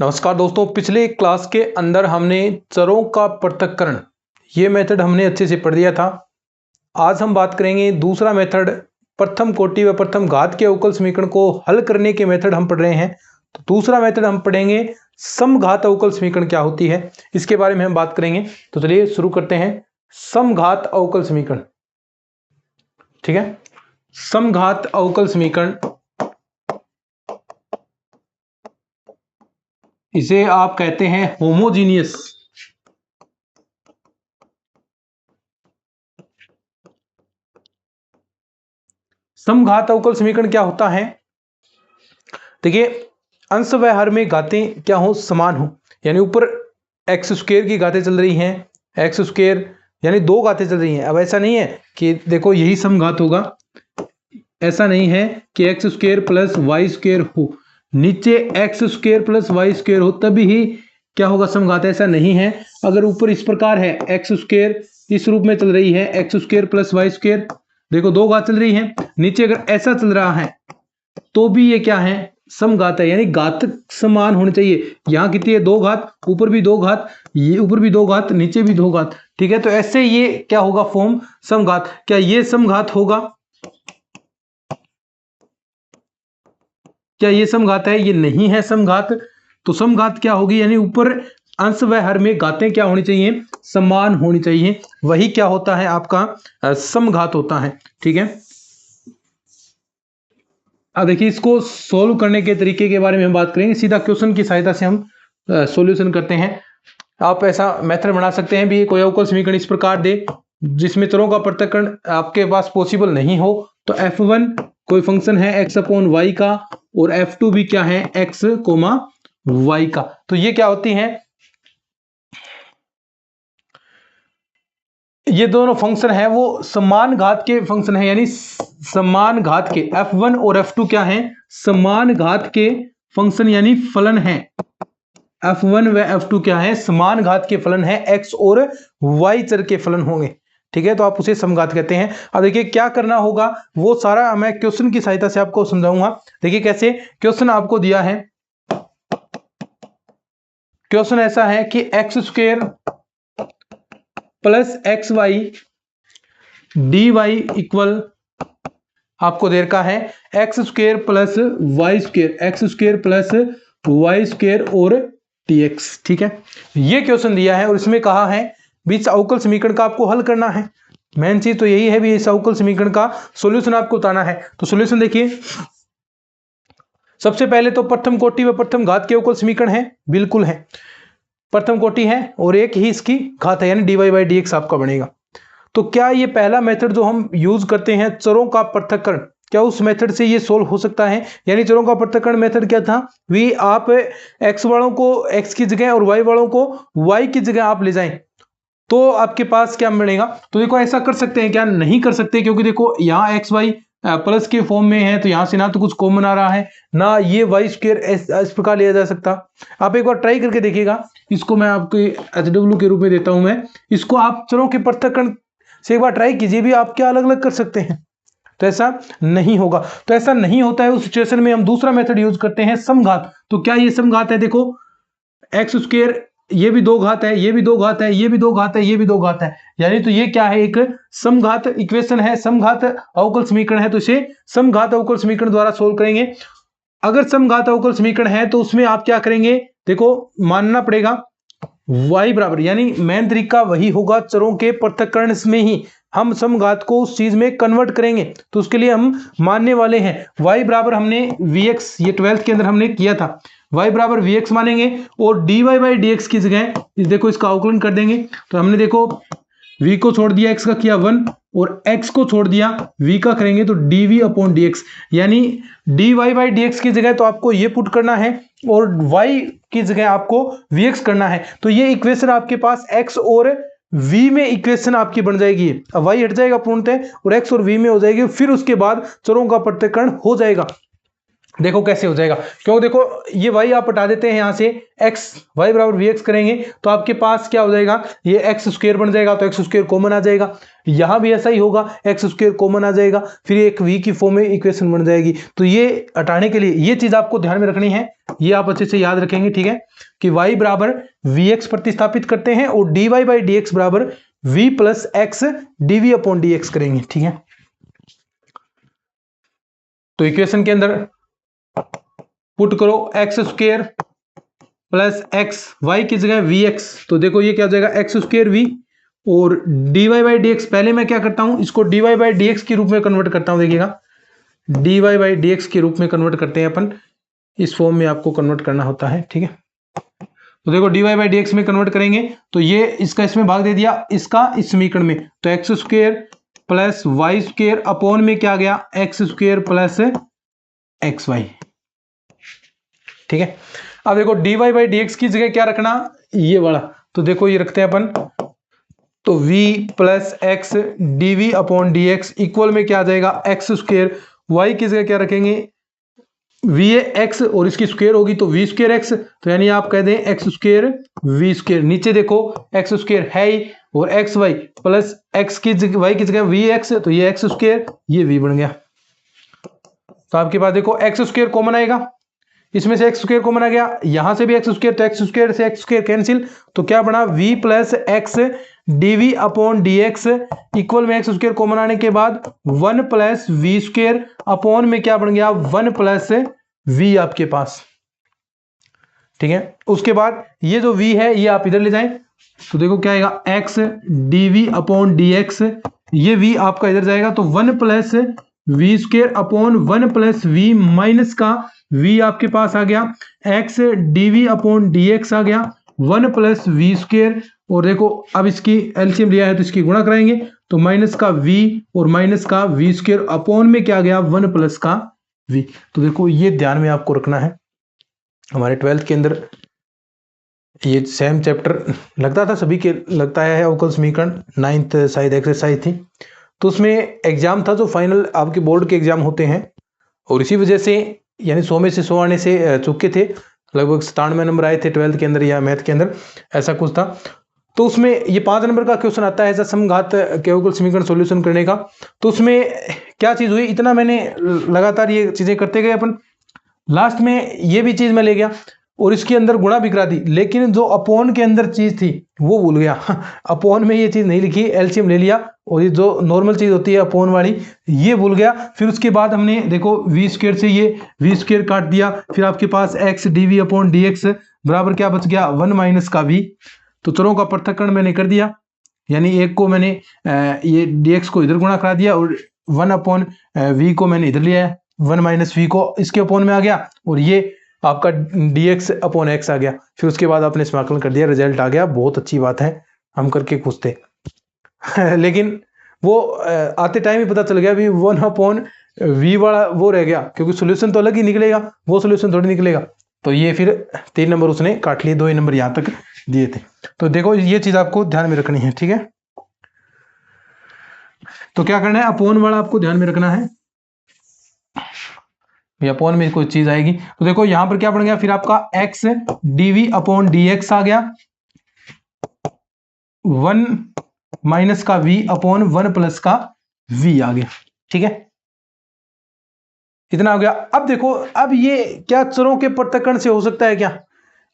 नमस्कार दोस्तों, पिछले क्लास के अंदर हमने चरों का पृथक्करण ये मेथड हमने अच्छे से पढ़ दिया था। आज हम बात करेंगे दूसरा मेथड, प्रथम कोटि व प्रथम घात के अवकल समीकरण को हल करने के मेथड हम पढ़ रहे हैं। तो दूसरा मेथड हम पढ़ेंगे समघात अवकल समीकरण क्या होती है, इसके बारे में हम बात करेंगे। तो चलिए शुरू करते हैं। समघात अवकल समीकरण, ठीक है। समघात अवकल समीकरण, इसे आप कहते हैं होमोजीनियस समघात अवकल समीकरण क्या होता है। देखिए, अंश व हर में घातें क्या हो, समान हो। यानी ऊपर एक्स स्क्वायर की घातें चल रही हैं, एक्स स्क्वायर यानी दो घातें चल रही हैं। अब ऐसा नहीं है कि देखो यही समघात होगा, ऐसा नहीं है कि x square plus y square हो, नीचे x square plus y square हो तभी ही क्या होगा समघात, ऐसा नहीं है। अगर ऊपर इस प्रकार है, एक्स स्क्वायर इस रूप में चल रही है, x square plus y square, देखो दो घात चल रही है, नीचे अगर ऐसा चल रहा है तो भी ये क्या है, समघात है। यानी घात समान होने चाहिए। यहां कितनी है, दो घात, ऊपर भी दो घात, ये ऊपर भी दो घात, नीचे भी दो घात, ठीक है। तो ऐसे ये क्या होगा, फॉर्म समघात। क्या ये समघात होगा, क्या ये समघात है? ये नहीं है समघात। तो समघात क्या होगी, यानी ऊपर अंश व हर में घातें क्या होनी चाहिए, समान होनी चाहिए। वही क्या होता है, आपका समघात होता है, ठीक है। अब देखिए, इसको सोल्व करने के तरीके के बारे में हम बात करेंगे। सीधा क्वेश्चन की सहायता से हम सॉल्यूशन करते हैं। आप ऐसा मेथड बना सकते हैं भी, कोई अवकल समीकरण इस प्रकार दे जिसमें चरों का पृथक्करण आपके पास पॉसिबल नहीं हो, तो f1 कोई फंक्शन है x अपॉन वाई का, और f2 भी क्या है, x कोमा वाई का। तो ये क्या होती हैं, ये दोनों फंक्शन है वो समान घात के फंक्शन है। यानी समान घात के f1 और f2 क्या है, समान घात के फंक्शन यानी फलन है। f1 व f2 क्या है, समान घात के फलन है, x और y चर के फलन होंगे, ठीक है। तो आप उसे समघात कहते हैं। अब देखिए क्या करना होगा, वो सारा मैं क्वेश्चन की सहायता से आपको समझाऊंगा। देखिए कैसे, क्वेश्चन आपको दिया है, क्वेश्चन ऐसा है कि x square plus x y d y equal आपको दे रखा है x square plus y square, x square plus y square और dx, ठीक है। ये क्वेश्चन दिया है और इसमें कहा है भी इस अवकल समीकरण का आपको हल करना है। मेन चीज तो यही है भी, इस अवकल समीकरण का सॉल्यूशन आपको बताना है। तो सॉल्यूशन देखिए, सबसे पहले तो प्रथम कोटि व प्रथम घात के अवकल समीकरण है, बिल्कुल है, प्रथम कोटि है और एक ही इसकी घात है, यानी dy बाई dx आपका बनेगा। तो क्या ये पहला मेथड जो हम यूज करते हैं, चरों का पृथक्करण, क्या उस मेथड से ये सोल्व हो सकता है? यानी चरों का पृथक्करण मेथड क्या था, भी आप x वालों को x की जगह और y वालों को y की जगह आप ले जाएं तो आपके पास क्या मिलेगा। तो देखो ऐसा कर सकते हैं क्या, नहीं कर सकते, क्योंकि देखो यहाँ एक्स वाई प्लस के फॉर्म में है, तो यहां से ना तो कुछ कॉमन आ रहा है, ना ये वाई स्क्वायर इस प्रकार लिया जा सकता। आप एक बार ट्राई करके देखिएगा, इसको मैं आपको HW के रूप में देता हूं मैं, इसको आप चरों के पृथक्करण से एक बार ट्राई कीजिए भी, आप क्या अलग अलग कर सकते हैं। तो ऐसा नहीं होगा। तो ऐसा नहीं होता है, उस सिचुएशन में हम दूसरा मेथड यूज करते हैं, समघात। तो क्या ये समघात है, देखो एक्स स्क्वायर, ये भी दो घात है, ये भी दो घात है, ये भी दो घात है, ये भी दो घात है, यानी तो ये क्या है, एक समघात इक्वेशन है, समघात अवकल समीकरण है। तो इसे समघात अवकल समीकरण द्वारा सोल्व करेंगे। अगर समघात अवकल समीकरण है तो उसमें आप क्या करेंगे, देखो मानना पड़ेगा y बराबर, यानी मेन तरीका वही होगा, चरों के पृथक्करण में ही हम समघात को उस चीज में कन्वर्ट करेंगे। तो उसके लिए हम मानने वाले हैं y बराबर, हमने vx ये 12th के अंदर हमने किया था, y बराबर vx मानेंगे और dy बाई dx की जगह देखो इसका अवकलन कर देंगे। तो हमने देखो v को छोड़ दिया, x का किया 1 और x को छोड़ दिया v का करेंगे तो dv अपॉन dx, यानी dy बाई dx की जगह तो आपको ये पुट करना है और y की जगह आपको vx करना है। तो ये इक्वेशन आपके पास x और v में इक्वेशन आपकी बन जाएगी। अब y हट जाएगा पूर्णतः और x और v में हो जाएगी, फिर उसके बाद चरों का पृथक्करण हो जाएगा। देखो कैसे हो जाएगा, क्योंकि देखो ये y आप हटा देते हैं यहाँ से, x y बराबर वी एक्स करेंगे तो आपके पास क्या हो जाएगा, ये एक्स स्क्वायर बन जाएगा, तो एक्स स्क्वायर कॉमन आ जाएगा। यहाँ भी ऐसा ही होगा, एक्स स्क्वायर कॉमन आ जाएगा, फिर एक v की फॉर्म में इक्वेशन बन जाएगी। तो ये हटाने के लिए ये चीज आपको ध्यान में रखनी है, ये आप अच्छे से याद रखेंगे, ठीक है, कि y बराबर वी एक्स प्रतिस्थापित करते हैं और dy बाई डी एक्स बराबर v plus x dv upon d x करेंगे, ठीक है। तो इक्वेशन के अंदर पुट करो x square plus x, y की जगह वी एक्स, तो देखो ये क्या हो जाएगा, एक्स स्क्वायर वी और d y by d x. पहले मैं क्या करता हूं, इसको d y by d x के रूप में कन्वर्ट करता हूं, देखिएगा d y by d x के रूप में कन्वर्ट करते हैं अपन, इस फॉर्म में आपको कन्वर्ट करना होता है, ठीक है। तो देखो d y by d x में कन्वर्ट करेंगे तो ये इसका इसमें भाग दे दिया, इसका इस समीकरण में, तो x square plus y square upon में क्या गया, x square plus x y, ठीक है। अब देखो dy बाई डी एक्स की जगह क्या रखना, ये वाला, तो देखो ये रखते हैं अपन, तो v plus x d v upon d x equal में क्या आ जाएगा, एक्स स्क्वायर, y की जगह क्या रखेंगे, v एक्स और इसकी स्क्वायर होगी तो v स्क्वायर एक्स, तो यानी आप कह दें एक्स स्क्वायर v स्क्वायर, नीचे देखो एक्स स्क्वायर है ही और एक्स वाई प्लस एक्स की जगह वाई की जगह वी एक्स, तो ये एक्स स्क्वायर ये v बन गया। तो आपके पास देखो एक्स स्क्वायर कॉमन आएगा, इसमें से एक्स स्क्वायर कॉमन आ गया, यहां से भी एक्स स्क्वायर, तो एक्स स्क्वायर से एक्स स्क्वायर कैंसिल, तो क्या बना, v plus x d v upon d x equal में एक्स स्क्वायर कॉमन आने के बाद 1 प्लस वी स्क्वायर अपॉन में क्या बन गया, 1 प्लस वी आपके पास, ठीक है। उसके बाद ये जो v है ये आप इधर ले जाएं, तो देखो क्या आएगा, x d v upon d x, ये v आपका इधर जाएगा, तो 1 plus v square upon 1 plus v minus का v आपके पास आ गया, x dv अपॉन dx आ गया, 1 प्लस वी स्क्वायर, और देखो अब इसकी एलसीएम लिया है तो इसकी गुणा कराएंगे, तो माइनस का v और माइनस का वी स्क्वायर अपॉन में क्या गया, 1 प्लस का v। तो देखो ये ध्यान में आपको रखना है, हमारे 12th के अंदर ये सेम चैप्टर लगता था, सभी के लगता है अवकल समीकरण, 9th शायद एक्सरसाइज थी, तो उसमें एग्जाम था जो फाइनल आपके बोर्ड के एग्जाम होते हैं, और इसी वजह से यानी 100 में से 100 आने से चुके थे, लगभग 97 नंबर आए थे 12th के अंदर या मैथ के अंदर, ऐसा कुछ था। तो उसमें ये 5 नंबर का क्वेश्चन आता है ऐसा समघात के अवकल समीकरण सॉल्यूशन करने का। तो उसमें क्या चीज़ हुई, इतना मैंने लगातार ये चीज़ें करते गए अपन, लास्ट में ये भी चीज़ मैं ले गया और इसके अंदर गुणा भी करा दी, लेकिन जो अपॉन के अंदर चीज़ थी वो भूल गया अपॉन में ये चीज़ नहीं लिखी, एलसीएम ले लिया और ये जो नॉर्मल चीज़ होती है अपॉन वाली ये भूल गया। फिर उसके बाद हमने देखो वी स्क्वायर से ये वी स्क्वायर काट दिया, फिर आपके पास x d v upon d x बराबर क्या बच गया, 1 माइनस का वी। तो चरों का पृथक्करण मैंने कर दिया, यानी एक को मैंने ये डी एक्स को इधर गुणा करा दिया और 1 अपॉन वी को मैंने इधर लिया है, 1 माइनस वी को इसके अपॉन में आ गया और ये आपका dx अपॉन एक्स आ गया। फिर उसके बाद आपने समाकलन कर दिया, रिजल्ट आ गया, बहुत अच्छी बात है, हम करके खुश थे लेकिन वो आते टाइम ही पता चल गया भी 1 अपॉन वी वाला वो रह गया, क्योंकि सोल्यूशन तो अलग ही निकलेगा, वो सोल्यूशन थोड़ी निकलेगा। तो ये फिर 3 नंबर उसने काट लिए, 2 ही नंबर यहाँ तक दिए थे। तो देखो ये चीज़ आपको ध्यान में रखनी है, ठीक है। तो क्या करना है, अपॉन वाला आपको ध्यान में रखना है, अपॉन में कोई चीज आएगी। तो देखो यहां पर क्या बन गया, फिर आपका x dv अपॉन dx आ गया, 1 माइनस का v अपॉन 1 प्लस का v आ गया, ठीक है, इतना हो गया। अब देखो अब ये क्या चरों के पृथक्करण से हो सकता है क्या,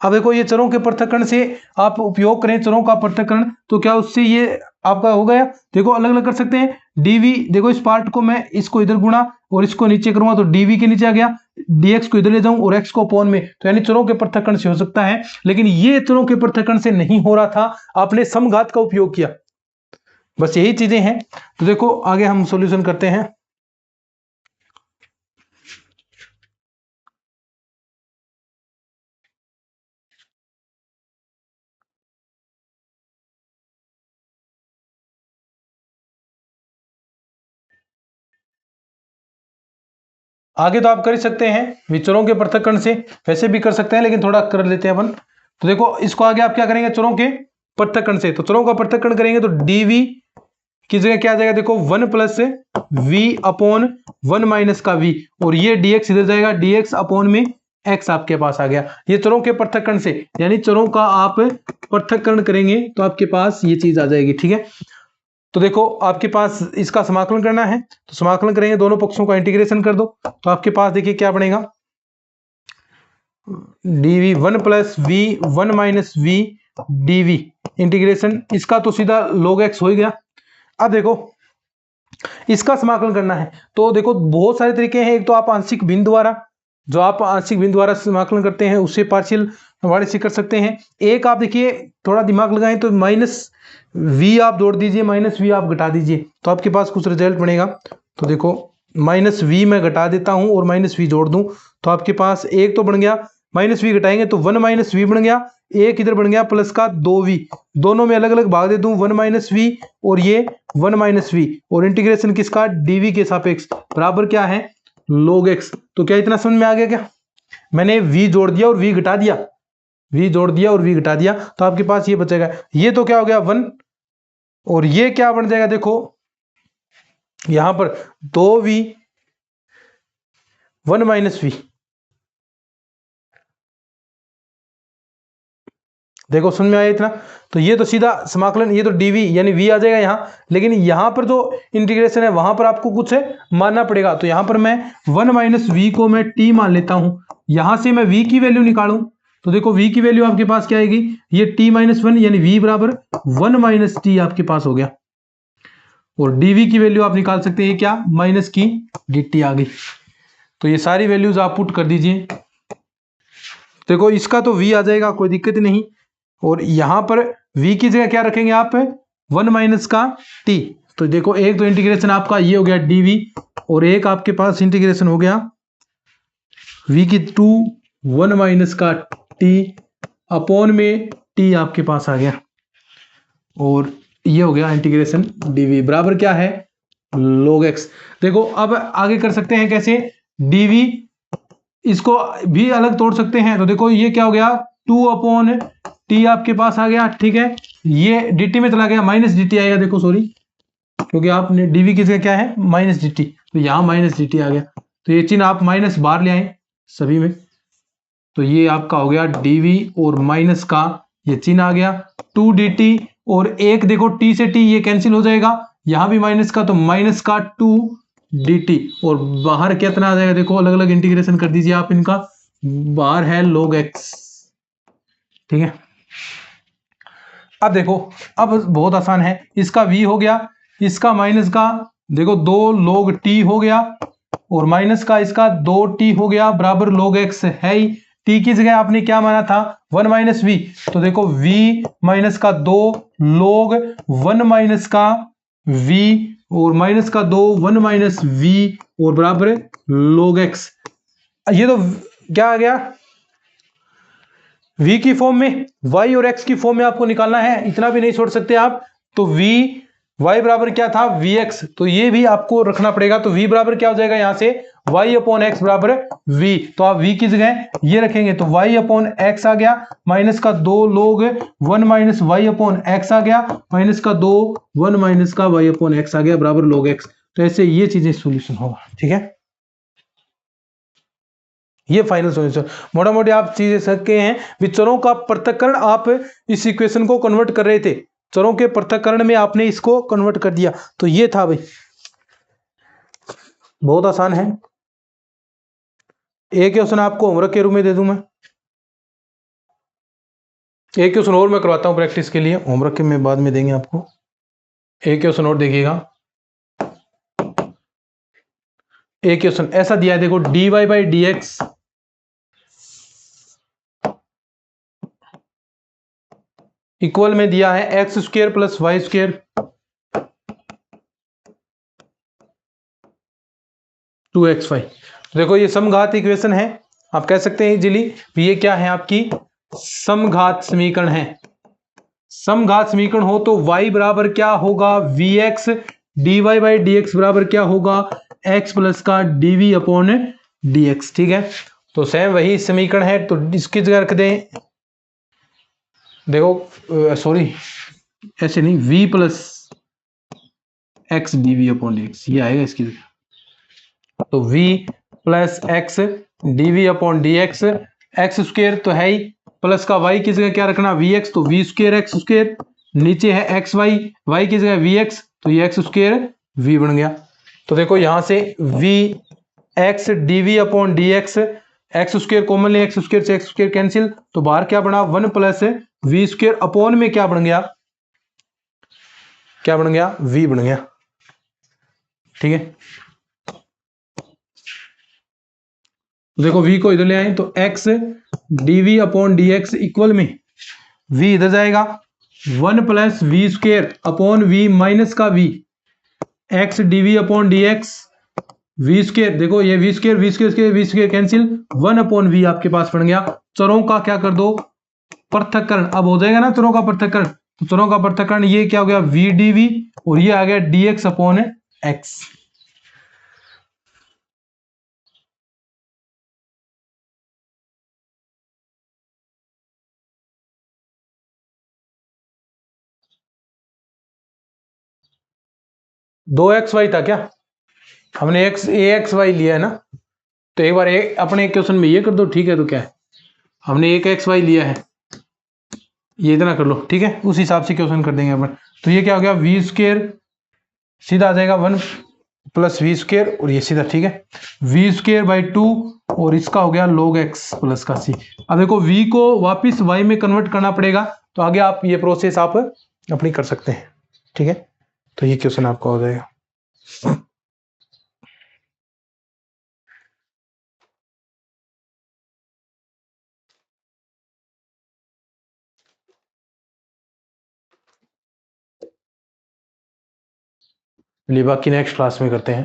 अब देखो ये चरों के पृथक्करण से आप उपयोग करें चरों का पृथक्करण, तो क्या उससे ये आपका हो गया, देखो अलग अलग कर सकते हैं। dv देखो इस पार्ट को मैं इसको इधर गुणा और इसको नीचे करूंगा तो dv के नीचे आ गया, dx को इधर ले जाऊं और x को अपॉन में, तो यानी चरों के पृथक्करण से हो सकता है। लेकिन ये चरों के पृथक्करण से नहीं हो रहा था, आपने समघात का उपयोग किया, बस यही चीजें हैं। तो देखो आगे हम सॉल्यूशन करते हैं। आगे तो आप कर ही सकते हैं विचरों के पृथक्करण से, वैसे भी कर सकते हैं लेकिन थोड़ा कर लेते हैं अपन। तो देखो इसको आगे आप क्या करेंगे, चरों के पृथक्करण से, तो चरों का पृथक्करण करेंगे तो dv की जगह क्या आ जाएगा, देखो 1 प्लस वी अपॉन 1 माइनस का वी, और ये dx इधर जाएगा, dx अपॉन में x आपके पास आ गया। ये चरों के पृथक्करण से, यानी चरों का आप पृथक्करण करेंगे तो आपके पास ये चीज आ जाएगी। ठीक है, तो देखो आपके पास इसका समाकलन करना है, तो समाकलन करेंगे, दोनों पक्षों का इंटीग्रेशन कर दो, तो आपके पास देखिए क्या बनेगा, dv 1 plus v 1 minus v dv integration, इसका तो सीधा log x हो ही गया। अब देखो इसका समाकलन करना है, तो देखो बहुत सारे तरीके हैं। एक तो आप आंशिक भिन्न द्वारा, जो आप आंशिक भिन्न द्वारा समाकलन करते हैं उससे पार्शियल हमारे से कर सकते हैं। एक आप देखिए थोड़ा दिमाग लगाएं तो माइनस वी आप जोड़ दीजिए, माइनस वी आप घटा दीजिए, तो आपके पास कुछ रिजल्ट बनेगा। तो देखो माइनस वी मैं घटा देता हूं और माइनस वी जोड़ दूं, तो आपके पास एक तो बन गया, माइनस वी घटाएंगे तो 1 माइनस वी बन गया, एक इधर बन गया प्लस का 2v, दोनों में अलग अलग भाग दे दूं, 1 माइनस वी और ये 1 माइनस वी, और इंटीग्रेशन किसका, dv के सापेक्ष बराबर क्या है, log x। तो क्या इतना समझ में आ गया, क्या मैंने v जोड़ दिया और v घटा दिया, v जोड़ दिया और v घटा दिया, तो आपके पास ये बचेगा, ये तो क्या हो गया 1, और ये क्या बन जाएगा, देखो यहां पर 2v 1 माइनस वी, देखो समझ में आया इतना। तो ये तो सीधा समाकलन, ये तो dv यानी v आ जाएगा यहां, लेकिन यहां पर जो इंटीग्रेशन है वहां पर आपको कुछ मानना पड़ेगा। तो यहां पर मैं 1 माइनस वी को मैं t मान लेता हूं, यहां से मैं v की वैल्यू निकालूं, तो देखो v की वैल्यू आपके पास क्या आएगी, ये t माइनस 1 यानी v बराबर 1 माइनस टी आपके पास हो गया, और dv की वैल्यू आप निकाल सकते हैं क्या, माइनस की dt आ गई। तो ये सारी वैल्यूज आप पुट कर दीजिए, देखो इसका तो v आ जाएगा, कोई दिक्कत नहीं, और यहां पर v की जगह क्या रखेंगे आप, 1 माइनस का t। तो देखो एक तो इंटीग्रेशन आपका ये हो गया dv, और एक आपके पास इंटीग्रेशन हो गया v की 2 1 माइनस का t अपॉन में t आपके पास आ गया, और ये हो गया इंटीग्रेशन dv बराबर क्या है, log x। देखो अब आगे कर सकते हैं कैसे, dv इसको भी अलग तोड़ सकते हैं, तो देखो ये क्या हो गया, 2 अपॉन टी आपके पास आ गया। ठीक है, ये dt में चला गया, माइनस dt आएगा, देखो सॉरी, क्योंकि आपने dv की जगह क्या है माइनस dt, तो यहां माइनस dt आ गया, तो ये चिन्ह आप माइनस बाहर ले आए सभी में, तो ये आपका हो गया dv और माइनस का ये चिन्ह आ गया 2 dt, और एक देखो t से t ये कैंसिल हो जाएगा, यहां भी माइनस का, तो माइनस का 2 dt, और बाहर कितना आ जाएगा, देखो अलग अलग इंटीग्रेशन कर दीजिए आप इनका, बाहर है log x। ठीक है, अब देखो अब बहुत आसान है, इसका v हो गया, इसका माइनस का देखो 2 log t हो गया, और माइनस का इसका 2t हो गया बराबर log x है ही, t की जगह आपने क्या माना था 1 माइनस वी, तो देखो v माइनस का 2 log 1 माइनस का v, और माइनस का 2 1 माइनस v, और बराबर log x। ये तो क्या आ गया, v की फॉर्म में, y और x की फॉर्म में आपको निकालना है, इतना भी नहीं छोड़ सकते आप। तो v y बराबर क्या था vx, तो ये भी आपको रखना पड़ेगा, तो v बराबर क्या हो जाएगा यहां से y अपॉन एक्स बराबर v, तो आप v की जगह ये रखेंगे, तो y अपॉन एक्स आ गया, माइनस का 2 log 1 minus y upon x आ गया, माइनस का 2 1 माइनस का y अपॉन एक्स आ गया बराबर log x। तो ऐसे ये चीजें सोल्यूशन होगा। ठीक है, ये फाइनल सॉल्यूशन, मोटा मोटी आप चीजें सकते हैं, विचरों का पृथक्करण आप इस इक्वेशन को कन्वर्ट कर रहे थे, चरों के पृथक्करण में आपने इसको कन्वर्ट कर दिया, तो ये था भाई, बहुत आसान है। एक क्वेश्चन आपको होमवर्क के रूप में दे दूं मैं, एक क्वेश्चन और मैं करवाता हूं प्रैक्टिस के लिए, होमवर्क के में बाद में देंगे आपको, एक क्वेश्चन और देखिएगा। एक क्वेश्चन ऐसा दिया है, देखो dy by d x equal में दिया है x square plus y square 2xy। देखो ये समघात इक्वेशन है, आप कह सकते हैं इजीली ये क्या है, आपकी समघात समीकरण है। समघात समीकरण हो तो y बराबर क्या होगा vx, dy by d x बराबर क्या होगा x प्लस का dv अपॉन dx। ठीक है, तो सेम वही समीकरण है, तो इसकी जगह रख दें, देखो सॉरी ऐसे नहीं, v plus x d v upon d x, ये आएगा इसकी जगह। तो v plus x d v upon d x, x square तो है ही, प्लस का y की जगह क्या रखना वी एक्स, तो वी स्क्वेयर एक्स स्क्वेयर, नीचे है एक्स वाई, वाई की जगह वी एक्स, तो ये एक्स स्क्वेयर वी बन गया। तो देखो यहां से v x d v upon d x, x square common ले, एक्स स्क्वेयर से एक्स स्क्वेयर कैंसिल, तो बाहर क्या बना 1 प्लस वी स्क्वेयर अपॉन में क्या बन गया, क्या बन गया v बन गया। ठीक है, देखो v को इधर ले आए तो x dv upon d x equal में v इधर जाएगा 1 plus v square upon v minus का v, x dv upon d x, v square, देखो ये v square v square cancel, 1 upon v आपके पास बन गया। चरों का क्या कर दो पृथक्करण, अब हो जाएगा ना चरों का पृथक्करण, तो चरों का पृथक्करण ये क्या हो गया वी डी वी, और ये आ गया डी एक्स अपॉन एक्स। दो एक्स वाई था क्या, हमने एक्स ए एक्स वाई लिया है ना, तो एक बार अपने क्वेश्चन में ये कर दो, ठीक है, तो क्या है हमने एक एक्स वाई लिया है, ये इतना कर लो, ठीक है, उस हिसाब से क्वेश्चन कर देंगे अपन। तो ये क्या हो गया वी स्क्वेयर सीधा आ जाएगा 1 प्लस वी स्क्वेयर, और ये सीधा, ठीक है, वी स्क्वेयर बाई 2, और इसका हो गया log x प्लस का c। अब देखो v को वापिस y में कन्वर्ट करना पड़ेगा, तो आगे आप ये प्रोसेस आप अपनी कर सकते हैं। ठीक है, तो ये क्वेश्चन आपका हो जाएगा। चलिए बाकी नेक्स्ट क्लास में करते हैं।